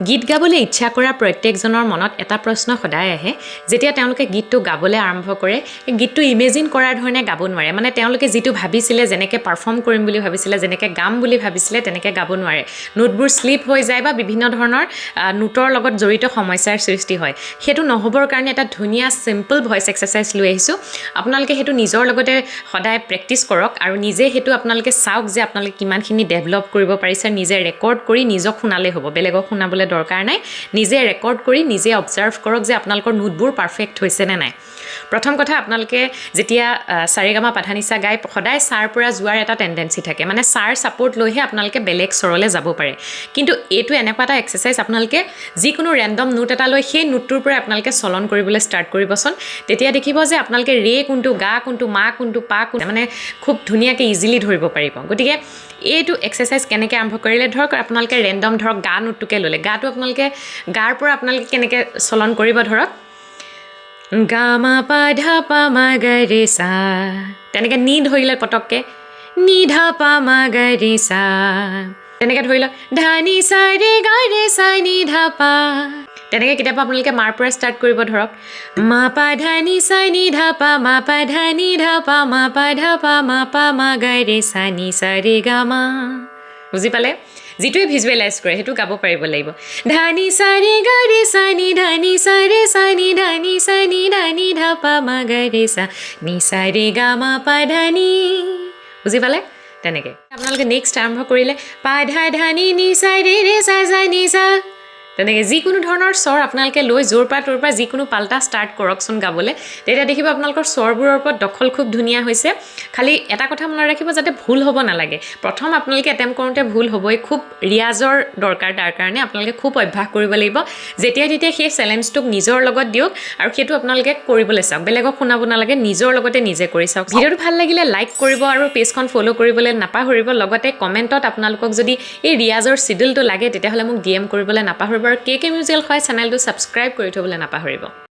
গীত গাবলৈ ইচ্ছা কৰা প্ৰত্যেকজনৰ মনত এটা প্ৰশ্ন সদায় আহে যেতিয়া তেওঁলোকে গীতটো গাবলৈ আৰম্ভ কৰে গীতটো ইমেজিন কৰাৰ ধৰণে গাব নোৱাৰে মানে তেওঁলোকে যিটো ভাবিছিলে যেনেকৈ পাৰফৰ্ম কৰিম বুলি ভাবিছিলে যেনেকৈ গাম বুলি ভাবিছিলে তেনেকৈ গাব নোৱাৰে নোটবোৰ স্লিপ হৈ যায় বা বিভিন্ন ধৰণৰ নোটৰ লগত জড়িত সমস্যাৰ সৃষ্টি হয় সেইটো নহবৰ কাৰণে এটা ধুনীয়া সিম্পল ভইচ এক্সাৰসাইজ লৈ আহিছোঁ আপোনালোকে সেইটো নিজৰ লগতে সদায় প্ৰেক্টিছ কৰক আৰু নিজে সেইটো আপোনালোকে চাওক যে আপোনালোকে কিমানখিনি ডেভেলপ কৰিব পাৰিছে নিজে ৰেকৰ্ড কৰি নিজক শুনালে হ'ব বেলেগক শুনাবলৈ দৰকাৰ নাই নিজে ৰেকৰ্ড কৰি নিজে অবজাৰ্ভ কৰক যে আপোনালোকৰ নোটবোৰ পাৰফেক্ট হৈছে নে নাই প্ৰথম কথা আপোনালোকে যেতিয়া সাৰেগামা পাধানিসা গাই সদায় সাৰ পৰা যোৱাৰ এটা টেন্ডেন্সি থাকে মানে সাৰ সাপোৰ্ট লৈহে আপোনালোকে বেলেগ স্বৰলৈ যাব পাৰে কিন্তু এইটো এনেকুৱা এটা এক্সাৰসাইজ আপোনালোকে যিকোনো ৰেন্ডম নোট এটা লৈ সেই নোটটোৰ পৰা আপোনালোকে চলন কৰিবলৈ ষ্টাৰ্ট কৰিবচোন তেতিয়া দেখিব যে আপোনালোকে ৰে কোনটো গা কোনটো মা কোনটো পা কোনটো মানে খুব ধুনীয়াকৈ ইজিলি ধৰিব পাৰিব গতিকে এইটো এক্সাৰসাইজ কেনেকৈ আৰম্ভ কৰিলে ধৰক আপোনালোকে ৰেন্ডম ধৰক গা নোটটোকে ল'লে গাটো আপোনালোকে গাৰ পৰা আপোনালোকে কেনেকৈ চলন কৰিব ধৰক গা মা পা ধা পা মা গা ৰে সা তেনেকৈ নি ধৰিলে পটককৈ নি ধা পা মা গা ৰে সা তেনেকৈ ধৰি লওক ধা নি সা ৰে গা ৰে সা নি ধা পা তেনেকৈ কেতিয়াবা আপোনালোকে মাৰ পৰা ষ্টাৰ্ট কৰিব ধৰক মা পা ধা নি সা নি ধা পা মা পা ধা নি ধা পা মা পা ধা পা মা গা ৰে সা নি সা ৰে গা মা বুজি পালে যিটোৱে ভিজুৱেলাইজ কৰে সেইটো গাব পাৰিব লাগিব ধানি সা ৰে গা ৰে সা নি ধানি সা ৰে সা নি ধানি সা নি ধানি ধা পা মা গা ৰে সা নি সা ৰে গা মা পা ধানি বুজি পালে তেনেকৈ আপোনালোকে নেক্সট আৰম্ভ কৰিলে পা ধা ধানি নি সা ৰে সা সা নি সা তেনেকৈ যিকোনো ধৰণৰ স্বৰ আপোনালোকে লৈ য'ৰ পৰা তোৰ পৰা যিকোনো পাল্টা ষ্টাৰ্ট কৰকচোন গাবলৈ তেতিয়া দেখিব আপোনালোকৰ স্বৰবোৰৰ ওপৰত দখল খুব ধুনীয়া হৈছে খালি এটা কথা মনত ৰাখিব যাতে ভুল হ'ব নালাগে প্ৰথম আপোনালোকে এটেম্প কৰোঁতে ভুল হ'বই খুব ৰিয়াজৰ দৰকাৰ তাৰ কাৰণে আপোনালোকে খুব অভ্যাস কৰিব লাগিব যেতিয়া তেতিয়া সেই চেলেঞ্জটোক নিজৰ লগত দিয়ক আৰু সেইটো আপোনালোকে কৰিবলৈ চাওক বেলেগক শুনাব নালাগে নিজৰ লগতে নিজে কৰি চাওক ভিডিঅ'টো ভাল লাগিলে লাইক কৰিব আৰু পেজখন ফ'ল' কৰিবলৈ নাপাহৰিব লগতে কমেণ্টত আপোনালোকক যদি এই ৰিয়াজৰ চিডিউলটো লাগে তেতিয়াহ'লে মোক DM কৰিবলৈ নাপাহৰিব আৰু কে মিউজিকেল হয় চেনেলটো ছাবস্ক্ৰাইব কৰি থ'বলৈ নাপাহৰিব